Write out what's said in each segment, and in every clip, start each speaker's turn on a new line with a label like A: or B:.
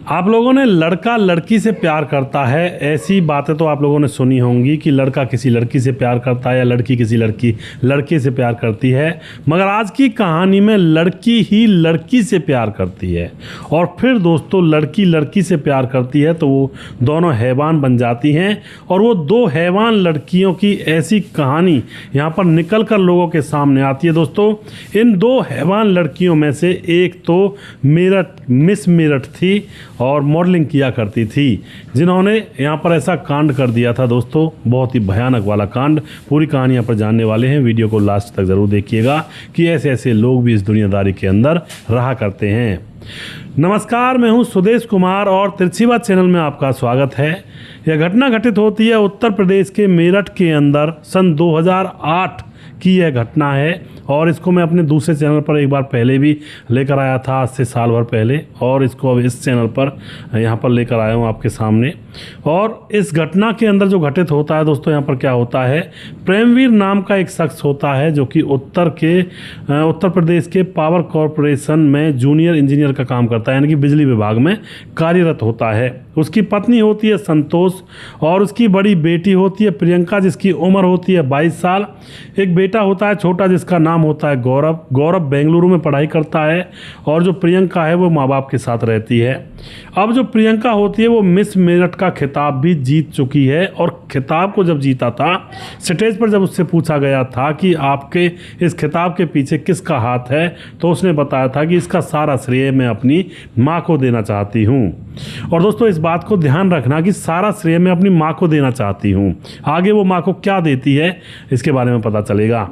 A: आप लोगों ने लड़का लड़की से प्यार करता है, ऐसी बातें तो आप लोगों ने सुनी होंगी कि लड़का किसी लड़की से प्यार करता है या लड़की किसी लड़के से प्यार करती है। मगर आज की कहानी में लड़की ही लड़की से प्यार करती है और फिर दोस्तों लड़की लड़की से प्यार करती है तो वो दोनों हैवान बन जाती हैं और वो दो हैवान लड़कियों की ऐसी कहानी यहाँ पर निकल कर लोगों के सामने आती है। दोस्तों इन दो हैवान लड़कियों में से एक तो मिस मेरठ थी और मॉडलिंग किया करती थी, जिन्होंने यहाँ पर ऐसा कांड कर दिया था। दोस्तों बहुत ही भयानक वाला कांड, पूरी कहानी यहाँ पर जानने वाले हैं। वीडियो को लास्ट तक ज़रूर देखिएगा कि ऐसे ऐसे लोग भी इस दुनियादारी के अंदर रहा करते हैं। नमस्कार, मैं हूँ सुदेश कुमार और तिरछी बात चैनल में आपका स्वागत है। यह घटना घटित होती है उत्तर प्रदेश के मेरठ के अंदर सन 2008 की यह घटना है और इसको मैं अपने दूसरे चैनल पर एक बार पहले भी लेकर आया था, आज से साल भर पहले, और इसको अब इस चैनल पर यहाँ पर लेकर आया हूँ आपके सामने। और इस घटना के अंदर जो घटित होता है दोस्तों, यहाँ पर क्या होता है, प्रेमवीर नाम का एक शख्स होता है जो कि उत्तर प्रदेश के पावर कॉरपोरेशन में जूनियर इंजीनियर का काम करता है, यानी कि बिजली विभाग में कार्यरत होता है। उसकी पत्नी होती है संतोष और उसकी बड़ी बेटी होती है प्रियंका, जिसकी उम्र होती है 22 साल। एक बेटा होता है छोटा जिसका नाम होता है गौरव बेंगलुरु में पढ़ाई करता है और जो प्रियंका है वो माँ बाप के साथ रहती है। अब जो प्रियंका होती है वो मिस मेरठ का खिताब भी जीत चुकी है और खिताब को जब जीता था, स्टेज पर जब उससे पूछा गया था कि आपके इस खिताब के पीछे किसका हाथ है, तो उसने बताया था कि इसका सारा श्रेय मैं अपनी माँ को देना चाहती हूँ। और दोस्तों इस बात को ध्यान रखना कि सारा श्रेय मैं अपनी माँ को देना चाहती हूँ। आगे वो माँ को क्या देती है इसके बारे में पता चलेगा।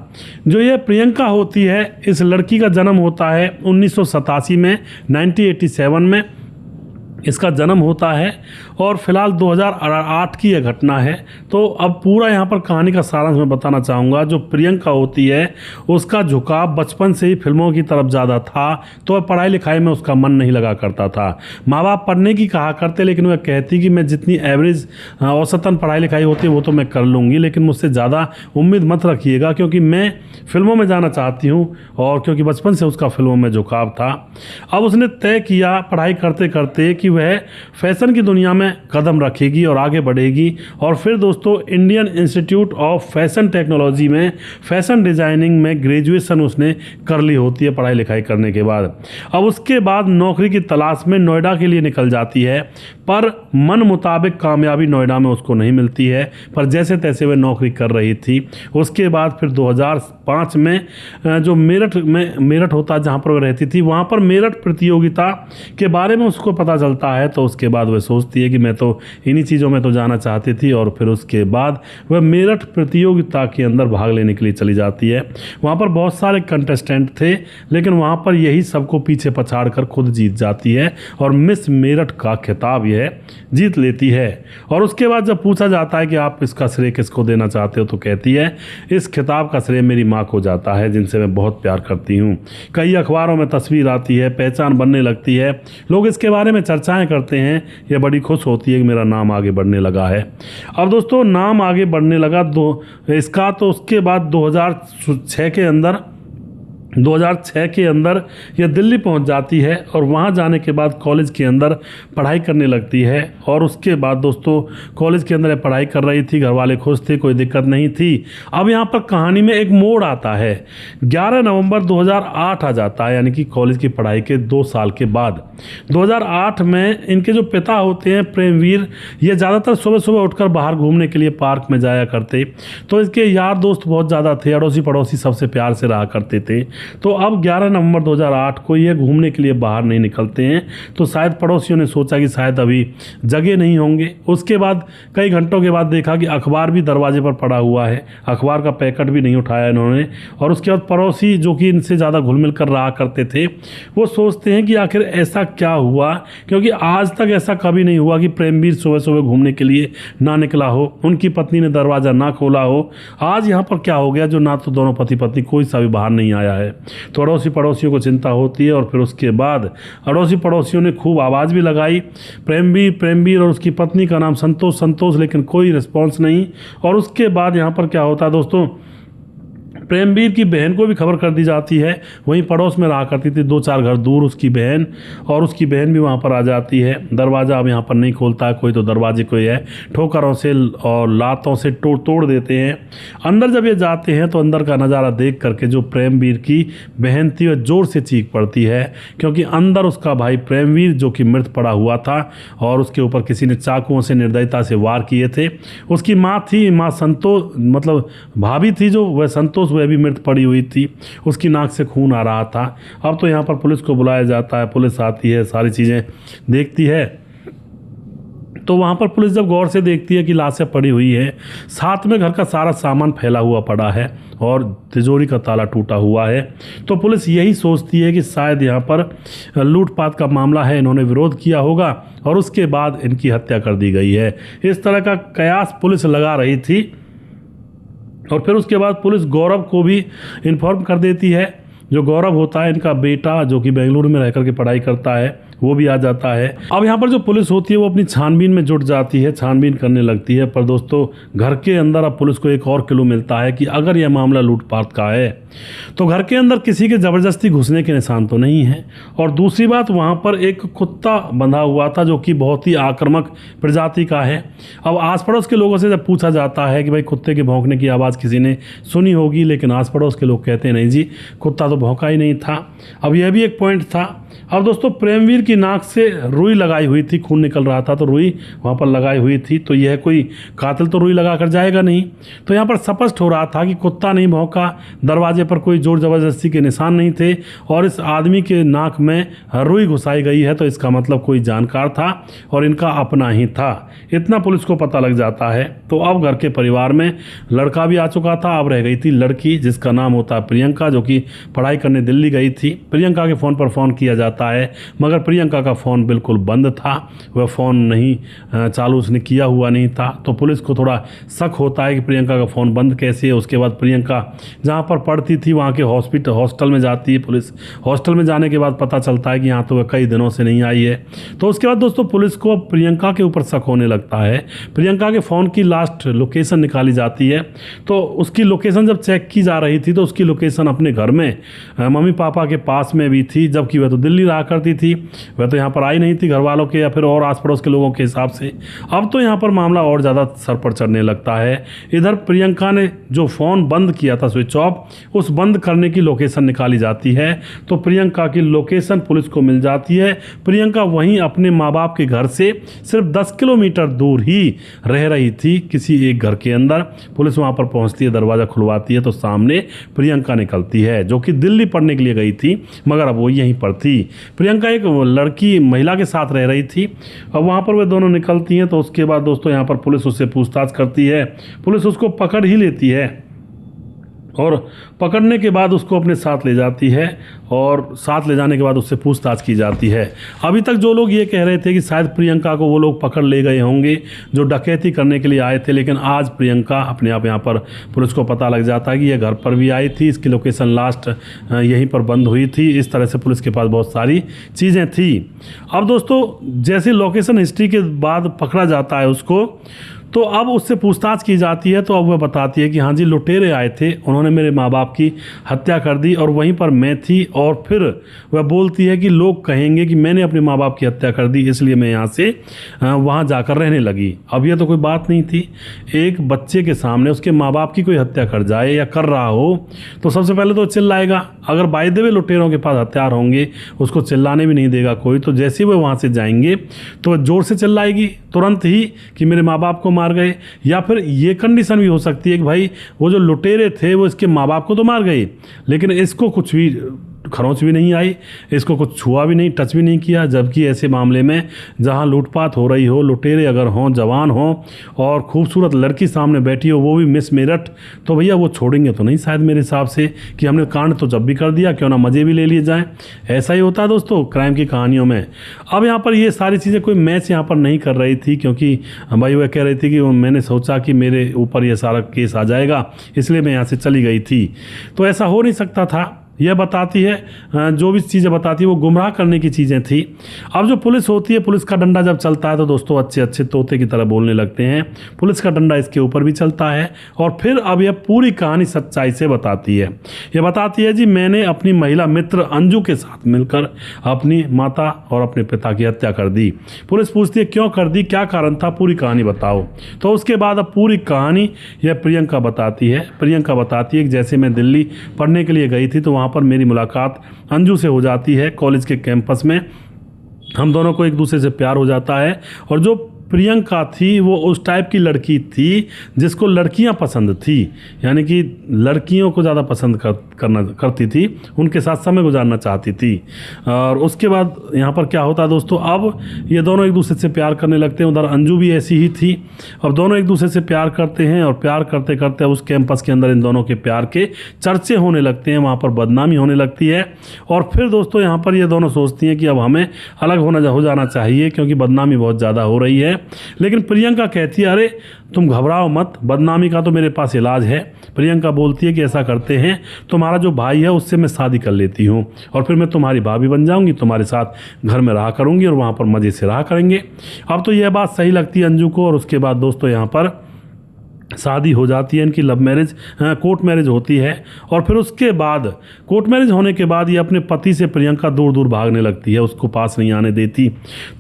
A: जो ये प्रियंका होती है, इस लड़की का जन्म होता है 1987 में, 1987 में इसका जन्म होता है और फिलहाल 2008 की यह घटना है। तो अब पूरा यहाँ पर कहानी का सारांश मैं बताना चाहूँगा। जो प्रियंका होती है उसका झुकाव बचपन से ही फिल्मों की तरफ ज़्यादा था, तो पढ़ाई लिखाई में उसका मन नहीं लगा करता था। माँ बाप पढ़ने की कहा करते, लेकिन वह कहती कि मैं जितनी एवरेज औसतन पढ़ाई लिखाई होती है वो तो मैं कर लूँगी, लेकिन मुझसे ज़्यादा उम्मीद मत रखिएगा क्योंकि मैं फिल्मों में जाना चाहती हूँ, और क्योंकि बचपन से उसका फिल्मों में झुकाव था। अब उसने तय किया पढ़ाई करते करते कि वह फैशन की दुनिया में कदम रखेगी और आगे बढ़ेगी। और फिर दोस्तों Indian institute of fashion technology में फैशन डिज़ाइनिंग में ग्रेजुएशन उसने कर ली होती है पढ़ाई लिखाई करने के बाद। अब उसके बाद नौकरी की तलाश में नोएडा के लिए निकल जाती है, पर मन मुताबिक कामयाबी नोएडा में उसको नहीं मिलती है, पर जैसे तैसे वह नौकरी कर रही थी। उसके बाद फिर 2005 में जो मेरठ होता है जहाँ पर वह रहती थी, वहाँ पर मेरठ प्रतियोगिता के बारे में उसको पता चलता है। तो उसके बाद वह सोचती है कि मैं तो इन्हीं चीज़ों में तो जाना चाहती थी, और फिर उसके बाद वह मेरठ प्रतियोगिता के अंदर भाग लेने के लिए चली जाती है। वहाँ पर बहुत सारे कंटेस्टेंट थे, लेकिन वहाँ पर यही सबको पीछे पछाड़ कर खुद जीत जाती है और मिस मेरठ का खिताब यह जीत लेती है। और उसके बाद जब पूछा जाता है कि आप इसका श्रेय किसको देना चाहते हो, तो कहती है इस खिताब का श्रेय मेरी माँ को जाता है, जिनसे मैं बहुत प्यार करती हूँ। कई अखबारों में तस्वीर आती है, पहचान बनने लगती है, लोग इसके बारे में चर्चाएं करते हैं। यह बड़ी खुश होती है कि मेरा नाम आगे बढ़ने लगा है। अब दोस्तों नाम आगे बढ़ने लगा इसका, तो उसके बाद 2006 के अंदर यह दिल्ली पहुंच जाती है और वहां जाने के बाद कॉलेज के अंदर पढ़ाई करने लगती है। और उसके बाद दोस्तों कॉलेज के अंदर पढ़ाई कर रही थी, घर वाले खुश थे, कोई दिक्कत नहीं थी। अब यहाँ पर कहानी में एक मोड़ आता है। 11 नवंबर 2008 आ जाता है, यानी कि कॉलेज की पढ़ाई के 2 साल के बाद। 2008 में इनके जो पिता होते हैं प्रेमवीर, ये ज़्यादातर सुबह सुबह उठकर बाहर घूमने के लिए पार्क में जाया करते, तो इसके यार दोस्त बहुत ज़्यादा थे, अड़ोसी पड़ोसी सबसे प्यार से रहा करते थे। तो अब 11 नवंबर 2008 को ये घूमने के लिए बाहर नहीं निकलते हैं, तो शायद पड़ोसियों ने सोचा कि शायद अभी जगह नहीं होंगे। उसके बाद कई घंटों के बाद देखा कि अखबार भी दरवाजे पर पड़ा हुआ है, अखबार का पैकेट भी नहीं उठाया इन्होंने। और उसके बाद पड़ोसी जो कि इनसे ज़्यादा घुल मिल कर रहा करते थे, वो सोचते हैं कि आखिर ऐसा क्या हुआ, क्योंकि आज तक ऐसा कभी नहीं हुआ कि प्रेमवीर सुबह सुबह घूमने के लिए ना निकला हो, उनकी पत्नी ने दरवाज़ा ना खोला हो। आज यहाँ पर क्या हो गया जो ना तो दोनों पति पत्नी कोई सा भी बाहर नहीं आया है। तो अड़ोसी पड़ोसियों को चिंता होती है और फिर उसके बाद अड़ोसी पड़ोसियों ने खूब आवाज़ भी लगाई, प्रेमवीर और उसकी पत्नी का नाम संतोष, लेकिन कोई रिस्पॉन्स नहीं। और उसके बाद यहाँ पर क्या होता है दोस्तों, प्रेमवीर की बहन को भी खबर कर दी जाती है। वहीं पड़ोस में रहा करती थी 2-4 घर दूर उसकी बहन, और उसकी बहन भी वहाँ पर आ जाती है। दरवाज़ा अब यहाँ पर नहीं खोलता है कोई, तो दरवाजे को है ठोकरों से और लातों से तोड़ देते हैं। अंदर जब ये जाते हैं तो अंदर का नज़ारा देख करके जो प्रेमवीर की बहन थी वह ज़ोर से चीख पड़ती है, क्योंकि अंदर उसका भाई प्रेमवीर जो कि मृत पड़ा हुआ था और उसके ऊपर किसी ने चाकुओं से निर्दयता से वार किए थे। उसकी माँ थी, माँ संतोष मतलब भाभी थी जो, वह संतोष, वह भी मृत पड़ी हुई थी, उसकी नाक से खून आ रहा था। अब तो यहाँ पर पुलिस को बुलाया जाता है, पुलिस आती है, सारी चीज़ें देखती है। तो वहाँ पर पुलिस जब गौर से देखती है कि लाशें पड़ी हुई है, साथ में घर का सारा सामान फैला हुआ पड़ा है और तिजोरी का ताला टूटा हुआ है, तो पुलिस यही सोचती है कि शायद यहाँ पर लूटपाट का मामला है, इन्होंने विरोध किया होगा और उसके बाद इनकी हत्या कर दी गई है। इस तरह का कयास पुलिस लगा रही थी। और फिर उसके बाद पुलिस गौरव को भी इन्फॉर्म कर देती है। जो गौरव होता है इनका बेटा, जो कि बेंगलुरु में रहकर के पढ़ाई करता है, वो भी आ जाता है। अब यहाँ पर जो पुलिस होती है वो अपनी छानबीन में जुट जाती है, छानबीन करने लगती है। पर दोस्तों घर के अंदर अब पुलिस को एक और क्लू मिलता है कि अगर यह मामला लूटपाट का है तो घर के अंदर किसी के ज़बरदस्ती घुसने के निशान तो नहीं है। और दूसरी बात, वहाँ पर एक कुत्ता बंधा हुआ था जो कि बहुत ही आक्रामक प्रजाति का है। अब आस पड़ोस के लोगों से जब पूछा जाता है कि भाई कुत्ते के भौंकने की आवाज़ किसी ने सुनी होगी, लेकिन आस पड़ोस के लोग कहते हैं नहीं जी, कुत्ता तो भौंका ही नहीं था। अब यह भी एक पॉइंट था। अब दोस्तों प्रेमवीर की नाक से रुई लगाई हुई थी, खून निकल रहा था तो रुई वहाँ पर लगाई हुई थी, तो यह कोई कातिल तो रुई लगा कर जाएगा नहीं। तो यहाँ पर स्पष्ट हो रहा था कि कुत्ता नहीं भौंका, दरवाजे पर कोई जोर ज़बरदस्ती के निशान नहीं थे और इस आदमी के नाक में रुई घुसाई गई है, तो इसका मतलब कोई जानकार था और इनका अपना ही था। इतना पुलिस को पता लग जाता है। तो अब घर के परिवार में लड़का भी आ चुका था, अब रह गई थी लड़की जिसका नाम होता है प्रियंका, जो कि पढ़ाई करने दिल्ली गई थी। प्रियंका के फ़ोन पर फ़ोन किया जाता है, मगर प्रियंका का फ़ोन बिल्कुल बंद था, वह फ़ोन नहीं चालू उसने किया हुआ नहीं था। तो पुलिस को थोड़ा शक होता है कि प्रियंका का फ़ोन बंद कैसे है। उसके बाद प्रियंका जहाँ पर पढ़ती थी वहाँ के हॉस्टल में जाती है पुलिस। हॉस्टल में जाने के बाद पता चलता है कि यहाँ तो वह कई दिनों से नहीं आई है। तो उसके बाद दोस्तों पुलिस को प्रियंका के ऊपर शक होने लगता है। प्रियंका के फ़ोन की लास्ट लोकेशन निकाली जाती है, तो उसकी लोकेशन जब चेक की जा रही थी तो उसकी लोकेशन अपने घर में मम्मी पापा के पास में भी थी, जबकि वह तो दिल्ली रहा करती थी। वह तो यहाँ पर आई नहीं थी घर वालों के या फिर और आस पड़ोस के लोगों के हिसाब से। अब तो यहाँ पर मामला और ज़्यादा सर पर चढ़ने लगता है। इधर प्रियंका ने जो फ़ोन बंद किया था स्विच ऑफ, उस बंद करने की लोकेशन निकाली जाती है, तो प्रियंका की लोकेशन पुलिस को मिल जाती है। प्रियंका वहीं अपने माँ बाप के घर से सिर्फ 10 किलोमीटर दूर ही रह रही थी, किसी एक घर के अंदर। पुलिस वहाँ पर पहुँचती है, दरवाज़ा खुलवाती है तो सामने प्रियंका निकलती है, जो कि दिल्ली पढ़ने के लिए गई थी मगर अब वो यहीं पर थी। प्रियंका एक लड़की महिला के साथ रह रही थी। अब वहाँ पर वे दोनों निकलती हैं, तो उसके बाद दोस्तों यहाँ पर पुलिस उससे पूछताछ करती है। पुलिस उसको पकड़ ही लेती है और पकड़ने के बाद उसको अपने साथ ले जाती है और साथ ले जाने के बाद उससे पूछताछ की जाती है। अभी तक जो लोग ये कह रहे थे कि शायद प्रियंका को वो लोग पकड़ ले गए होंगे जो डकैती करने के लिए आए थे, लेकिन आज प्रियंका अपने आप यहाँ पर पुलिस को पता लग जाता है कि ये घर पर भी आई थी, इसकी लोकेशन लास्ट यहीं पर बंद हुई थी। इस तरह से पुलिस के पास बहुत सारी चीज़ें थी। अब दोस्तों जैसे लोकेशन हिस्ट्री के बाद पकड़ा जाता है उसको, तो अब उससे पूछताछ की जाती है, तो अब वह बताती है कि हाँ जी लुटेरे आए थे, उन्होंने मेरे माँ बाप की हत्या कर दी और वहीं पर मैं थी। और फिर वह बोलती है कि लोग कहेंगे कि मैंने अपने माँ बाप की हत्या कर दी, इसलिए मैं यहाँ से वहाँ जाकर रहने लगी। अब यह तो कोई बात नहीं थी। एक बच्चे के सामने उसके माँ बाप की कोई हत्या कर जाए या कर रहा हो तो सबसे पहले तो चिल्लाएगा। अगर बाय द वे लुटेरों के पास हथियार होंगे उसको चिल्लाने भी नहीं देगा कोई, तो जैसे ही वह वहाँ से जाएंगे तो वह ज़ोर से चिल्लाएगी तुरंत ही कि मेरे माँ बाप को मार गए। या फिर ये कंडीशन भी हो सकती है कि भाई वो जो लुटेरे थे वो इसके माँ बाप को तो मार गए, लेकिन इसको कुछ भी खरोंच भी नहीं आई, इसको कुछ छुआ भी नहीं, टच भी नहीं किया। जबकि ऐसे मामले में जहां लूटपाट हो रही हो, लुटेरे अगर हों, जवान हों और खूबसूरत लड़की सामने बैठी हो, वो भी मिस मेरठ, तो भैया वो छोड़ेंगे तो नहीं शायद मेरे हिसाब से कि हमने कांड तो जब भी कर दिया, क्यों ना मज़े भी ले लिए जाएं। ऐसा ही होता है दोस्तों क्राइम की कहानियों में। अब यहाँ पर ये सारी चीज़ें कोई मैच यहाँ पर नहीं कर रही थी, क्योंकि भाई वह कह रही थी कि मैंने सोचा कि मेरे ऊपर ये सारा केस आ जाएगा, इसलिए मैं यहाँ से चली गई थी। तो ऐसा हो नहीं सकता था। यह बताती है, जो भी चीज़ें बताती है वो गुमराह करने की चीज़ें थी। अब जो पुलिस होती है, पुलिस का डंडा जब चलता है तो दोस्तों अच्छे अच्छे तोते की तरह बोलने लगते हैं। पुलिस का डंडा इसके ऊपर भी चलता है और फिर अब यह पूरी कहानी सच्चाई से बताती है। यह बताती है जी, मैंने अपनी महिला मित्र अंजू के साथ मिलकर अपनी माता और अपने पिता की हत्या कर दी। पुलिस पूछती है क्यों कर दी, क्या कारण था, पूरी कहानी बताओ। तो उसके बाद अब पूरी कहानी यह प्रियंका बताती है। प्रियंका बताती है कि जैसे मैं दिल्ली पढ़ने के लिए गई थी तो वहाँ पर मेरी मुलाकात अंजू से हो जाती है कॉलेज के कैंपस में। हम दोनों को एक दूसरे से प्यार हो जाता है और जो प्रियंका थी वो उस टाइप की लड़की थी जिसको लड़कियां पसंद थी, यानी कि लड़कियों को ज़्यादा पसंद करती थी, उनके साथ समय गुजारना चाहती थी। और उसके बाद यहाँ पर क्या होता है दोस्तों, अब ये दोनों एक दूसरे से प्यार करने लगते हैं। उधर अंजू भी ऐसी ही थी। अब दोनों एक दूसरे से प्यार करते हैं और प्यार करते करते उस कैंपस के अंदर इन दोनों के प्यार के चर्चे होने लगते हैं, वहाँ पर बदनामी होने लगती है। और फिर दोस्तों यहाँ पर ये दोनों सोचती हैं कि अब हमें अलग हो जाना चाहिए क्योंकि बदनामी बहुत ज़्यादा हो रही है। लेकिन प्रियंका कहती है अरे तुम घबराओ मत, बदनामी का तो मेरे पास इलाज है। प्रियंका बोलती है कि ऐसा करते हैं, तुम्हारा जो भाई है उससे मैं शादी कर लेती हूँ और फिर मैं तुम्हारी भाभी बन जाऊँगी, तुम्हारे साथ घर में रहा करूँगी और वहाँ पर मज़े से रहा करेंगे। अब तो यह बात सही लगती है अंजू को और उसके बाद दोस्तों यहाँ पर शादी हो जाती है इनकी, लव मैरिज, कोर्ट मैरिज होती है। और फिर उसके बाद कोर्ट मैरिज होने के बाद ये अपने पति से प्रियंका दूर दूर भागने लगती है, उसको पास नहीं आने देती।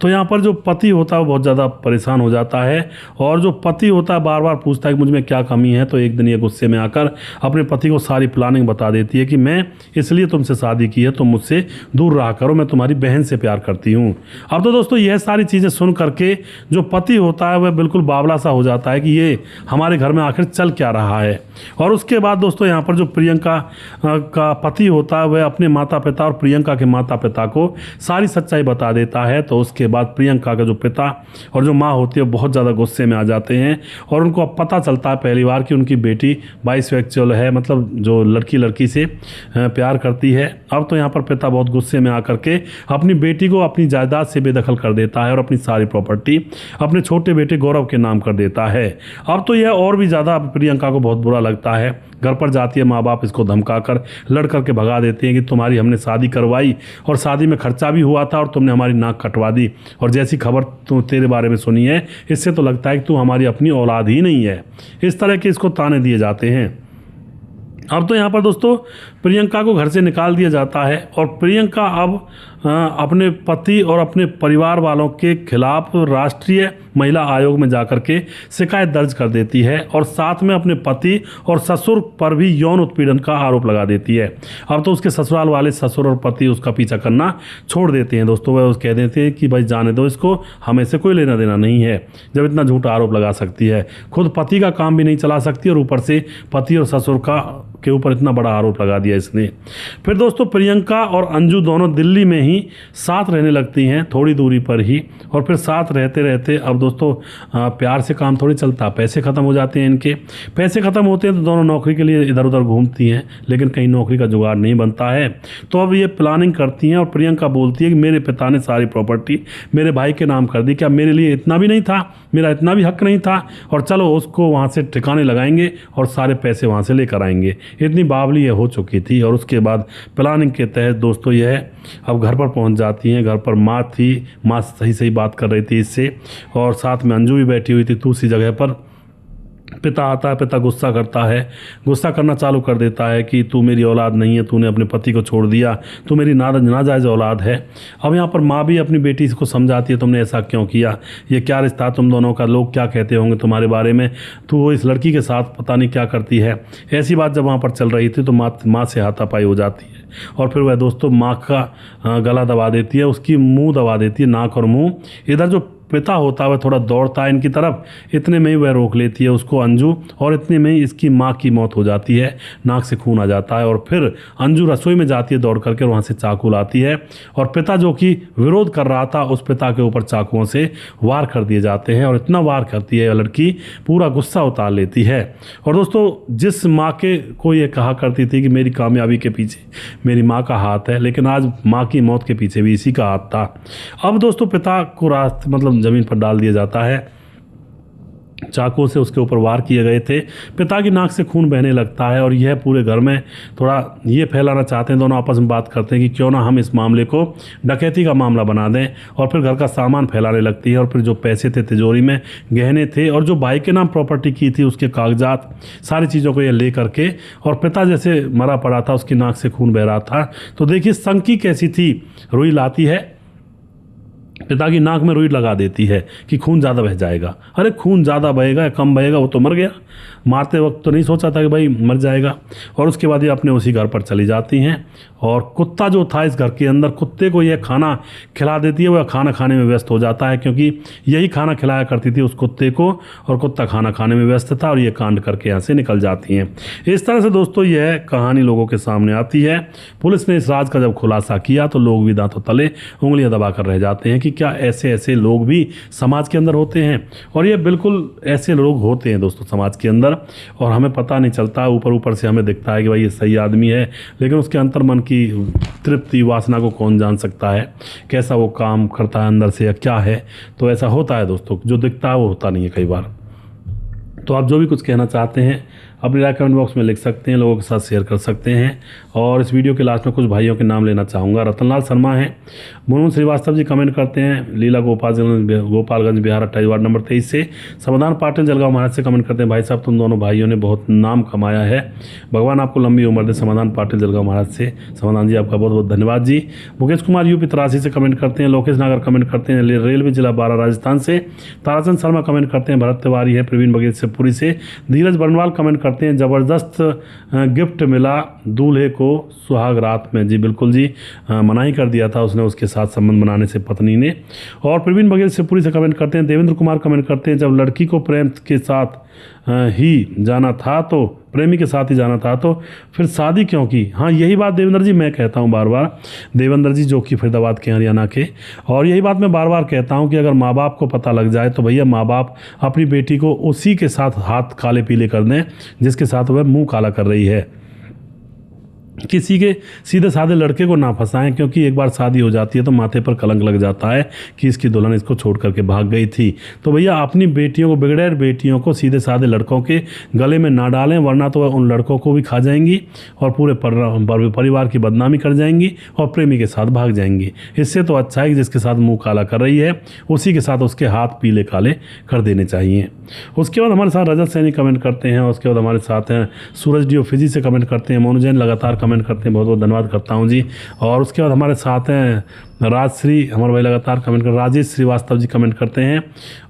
A: तो यहाँ पर जो पति होता है वो बहुत ज़्यादा परेशान हो जाता है और जो पति होता है बार बार पूछता है कि मुझ में क्या कमी है। तो एक दिन ये गुस्से में आकर अपने पति को सारी प्लानिंग बता देती है कि मैं इसलिए तुमसे शादी की है, तुम मुझसे दूर रहा करो, मैं तुम्हारी बहन से प्यार करती हूँ। अब तो दोस्तों यह सारी चीज़ें सुन करके जो पति होता है वह बिल्कुल बावला सा हो जाता है कि ये हमारे घर में आखिर चल क्या रहा है। और उसके बाद दोस्तों यहाँ पर जो प्रियंका का पति होता है वह अपने माता पिता और प्रियंका के माता पिता को सारी सच्चाई बता देता है। तो उसके बाद प्रियंका का जो पिता और जो माँ होती है बहुत ज़्यादा गुस्से में आ जाते हैं और उनको अब पता चलता है पहली बार कि उनकी बेटी बाइसेक्सुअल है, मतलब जो लड़की से प्यार करती है। अब तो यहाँ पर पिता बहुत गुस्से में आकर के अपनी बेटी को अपनी जायदाद से बेदखल कर देता है और अपनी सारी प्रॉपर्टी अपने छोटे बेटे गौरव के नाम कर देता है। अब तो यह और भी ज़्यादा प्रियंका को बहुत बुरा लगता है। घर पर जाती है, माँ बाप इसको धमकाकर लड़ करके भगा देते हैं कि तुम्हारी हमने शादी करवाई और शादी में खर्चा भी हुआ था और तुमने हमारी नाक कटवा दी और जैसी खबर तू तेरे बारे में सुनी है इससे तो लगता है कि तू हमारी अपनी औलाद ही नहीं है। इस तरह के इसको ताने दिए जाते हैं। अब तो यहाँ पर दोस्तों प्रियंका को घर से निकाल दिया जाता है और प्रियंका अब अपने पति और अपने परिवार वालों के खिलाफ राष्ट्रीय महिला आयोग में जाकर के शिकायत दर्ज कर देती है और साथ में अपने पति और ससुर पर भी यौन उत्पीड़न का आरोप लगा देती है। अब तो उसके ससुराल वाले ससुर और पति उसका पीछा करना छोड़ देते हैं दोस्तों। वह कह देते हैं कि भाई जाने दो इसको, हमें से कोई लेना देना नहीं है जब इतना झूठा आरोप लगा सकती है। खुद पति का काम भी नहीं चला सकती और ऊपर से पति और ससुर के ऊपर इतना बड़ा आरोप लगा दिया इसने। फिर दोस्तों प्रियंका और अंजू दोनों दिल्ली में ही साथ रहने लगती हैं, थोड़ी दूरी पर ही। और फिर साथ रहते रहते अब दोस्तों प्यार से काम थोड़ी चलता, पैसे ख़त्म हो जाते हैं इनके। पैसे ख़त्म होते हैं तो दोनों नौकरी के लिए इधर उधर घूमती हैं, लेकिन कहीं नौकरी का जुगाड़ नहीं बनता है। तो अब ये प्लानिंग करती हैं और प्रियंका बोलती है कि मेरे पिता ने सारी प्रॉपर्टी मेरे भाई के नाम कर दी, क्या मेरे लिए इतना भी नहीं था, मेरा इतना भी हक नहीं था, और चलो उसको वहाँ से ठिकाने लगाएंगे और सारे पैसे वहाँ से लेकर आएंगे। इतनी बावली ये हो चुकी थी। और उसके बाद प्लानिंग के तहत दोस्तों यह अब घर पर पहुंच जाती हैं। घर पर माँ थी, माँ सही बात कर रही थी इससे और साथ में अंजू भी बैठी हुई थी दूसरी जगह पर। पिता आता है, पिता गुस्सा करता है, गुस्सा करना चालू कर देता है कि तू मेरी औलाद नहीं है, तूने अपने पति को छोड़ दिया, तू मेरी नाजायज़ औलाद है। अब यहाँ पर माँ भी अपनी बेटी को समझाती है तुमने ऐसा क्यों किया, ये क्या रिश्ता तुम दोनों का, लोग क्या कहते होंगे तुम्हारे बारे में, तू इस लड़की के साथ पता नहीं क्या करती है। ऐसी बात जब वहाँ पर चल रही थी तो माँ से हाथापाई हो जाती है और फिर वह दोस्तों माँ का गला दबा देती है, उसकी मुँह दबा देती है, नाक और मुँह। इधर जो पिता होता है वह थोड़ा दौड़ता है इनकी तरफ, इतने में ही वह रोक लेती है उसको अंजू और इतने में ही इसकी माँ की मौत हो जाती है, नाक से खून आ जाता है। और फिर अंजू रसोई में जाती है दौड़ करके, वहाँ से चाकू लाती है और पिता जो कि विरोध कर रहा था उस पिता के ऊपर चाकुओं से वार कर दिए जाते हैं। और इतना वार करती है लड़की, पूरा गुस्सा उतार लेती है। और दोस्तों जिस माँ के को ये कहा करती थी कि मेरी कामयाबी के पीछे मेरी माँ का हाथ है, लेकिन आज माँ की मौत के पीछे भी इसी का हाथ था। अब दोस्तों पिता को मतलब ज़मीन पर डाल दिया जाता है चाकू से उसके ऊपर वार किए गए थे। पिता की नाक से खून बहने लगता है और यह पूरे घर में थोड़ा ये फैलाना चाहते हैं, दोनों आपस में बात करते हैं कि क्यों ना हम इस मामले को डकैती का मामला बना दें, और फिर घर का सामान फैलाने लगती है। और फिर जो पैसे थे, तिजोरी में गहने थे और जो भाई के नाम प्रॉपर्टी की थी उसके कागजात, सारी चीज़ों को ये ले करके, और पिता जैसे मरा पड़ा था, उसकी नाक से खून बह रहा था। तो देखिए संकी कैसी थी, रुई लाती है, पिता की नाक में रुई लगा देती है कि खून ज़्यादा बह जाएगा। अरे खून ज़्यादा बहेगा या कम बहेगा, वो तो मर गया। मारते वक्त तो नहीं सोचा था कि भाई मर जाएगा। और उसके बाद ये अपने उसी घर पर चली जाती हैं, और कुत्ता जो था इस घर के अंदर, कुत्ते को यह खाना खिला देती है। वह खाना खाने में व्यस्त हो जाता है, क्योंकि यही खाना खिलाया करती थी उस कुत्ते को, और कुत्ता खाना खाने में व्यस्त था, और ये कांड करके यहाँ से निकल जाती हैं। इस तरह से दोस्तों यह कहानी लोगों के सामने आती है। पुलिस ने इस राज का जब खुलासा किया तो लोग भी दांतों तले उंगलियां दबा कर रह जाते हैं कि क्या ऐसे ऐसे लोग भी समाज के अंदर होते हैं। और ये बिल्कुल ऐसे लोग होते हैं दोस्तों समाज के अंदर, और हमें पता नहीं चलता। ऊपर ऊपर से हमें दिखता है कि भाई ये सही आदमी है, लेकिन उसके अंतर मन की तृप्ति, वासना को कौन जान सकता है, कैसा वो काम करता है अंदर से या क्या है। तो ऐसा होता है दोस्तों, जो दिखता है वो होता नहीं है कई बार। तो आप जो भी कुछ कहना चाहते हैं अपनी राय कमेंट बॉक्स में लिख सकते हैं, लोगों के साथ शेयर कर सकते हैं। और इस वीडियो के लास्ट में कुछ भाइयों के नाम लेना चाहूँगा। रतनलाल शर्मा हैं, मुनमुन श्रीवास्तव जी कमेंट करते हैं, लीला गोपालगंज बिहार 28 वार्ड नंबर 23 से। समाधान पाटिल जलगांव महाराज से कमेंट करते हैं, भाई साहब तुम दोनों भाइयों ने बहुत नाम कमाया है, भगवान आपको लंबी उम्र दे। समाधान पाटिल जलगांव महाराज से। समाधान जी आपका बहुत बहुत धन्यवाद जी। मुकेश कुमार यूपी 83 से कमेंट करते हैं। लोकेश नागर कमेंट करते हैं, रेलवे जिला 12 राजस्थान से। ताराचंद शर्मा कमेंट करते हैं, भरत तिवारी है प्रवीण बघेल से पुरी से। धीरज बरनवाल कमेंट करते हैं, ज़बरदस्त गिफ्ट मिला दूल्हे को सुहाग रात में। जी बिल्कुल जी, मनाही कर दिया था उसने उसके साथ संबंध बनाने से पत्नी ने। और प्रवीण बघेल से पुरी से कमेंट करते हैं। देवेंद्र कुमार कमेंट करते हैं, जब लड़की को प्रेम के साथ ही जाना था तो प्रेमी के साथ ही जाना था तो फिर शादी क्यों की। हाँ यही बात देवेंद्र जी मैं कहता हूँ बार बार, देवेंद्र जी जो कि फरीदाबाद के हरियाणा के। और यही बात मैं बार बार कहता हूँ कि अगर माँ बाप को पता लग जाए तो भैया माँ बाप अपनी बेटी को उसी के साथ हाथ काले पीले कर दें जिसके साथ वह मुंह काला कर रही है। किसी के सीधे साधे लड़के को ना फंसाएं, क्योंकि एक बार शादी हो जाती है तो माथे पर कलंक लग जाता है कि इसकी दुल्हन इसको छोड़ करके भाग गई थी। तो भैया अपनी बेटियों को, बिगड़ैर बेटियों को सीधे साधे लड़कों के गले में ना डालें, वरना तो वह उन लड़कों को भी खा जाएंगी और पूरे परिवार की बदनामी कर जाएंगी और प्रेमी के साथ भाग जाएंगी। इससे तो अच्छा है कि जिसके साथ मुँह काला कर रही है उसी के साथ उसके हाथ पीले काले कर देने चाहिए। उसके बाद हमारे साथ रजत सैनी कमेंट करते हैं। उसके बाद हमारे साथ हैं सूरज डियो फिजी से कमेंट करते हैं। मोनू जैन लगातार कमेंट करते हैं, बहुत बहुत धन्यवाद करता हूं जी। और उसके बाद हमारे साथ हैं राजश्री, हमारे भाई लगातार कमेंट कर, राजेश श्रीवास्तव जी कमेंट करते हैं।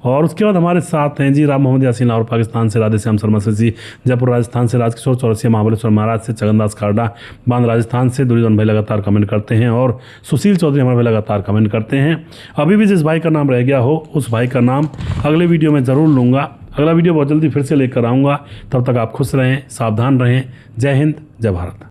A: और उसके बाद हमारे साथ हैं जी राम मोहम्मद यासीन लाहौर पाकिस्तान से, राधे श्याम शर्मा से जी जयपुर राजस्थान से, राजकिशोर चौरसिया महाबलेश्वर महाराज से, चगनदास खारडा बांध राजस्थान से, दुर्योधन भाई लगातार कमेंट करते हैं। और सुशील चौधरी हमारे भाई लगातार कमेंट करते हैं। अभी भी जिस भाई का नाम रह गया हो उस भाई का नाम अगले वीडियो में ज़रूर लूँगा। अगला वीडियो बहुत जल्दी फिर से लेकर आऊँगा। तब तक आप खुश रहें, सावधान रहें। जय हिंद, जय भारत।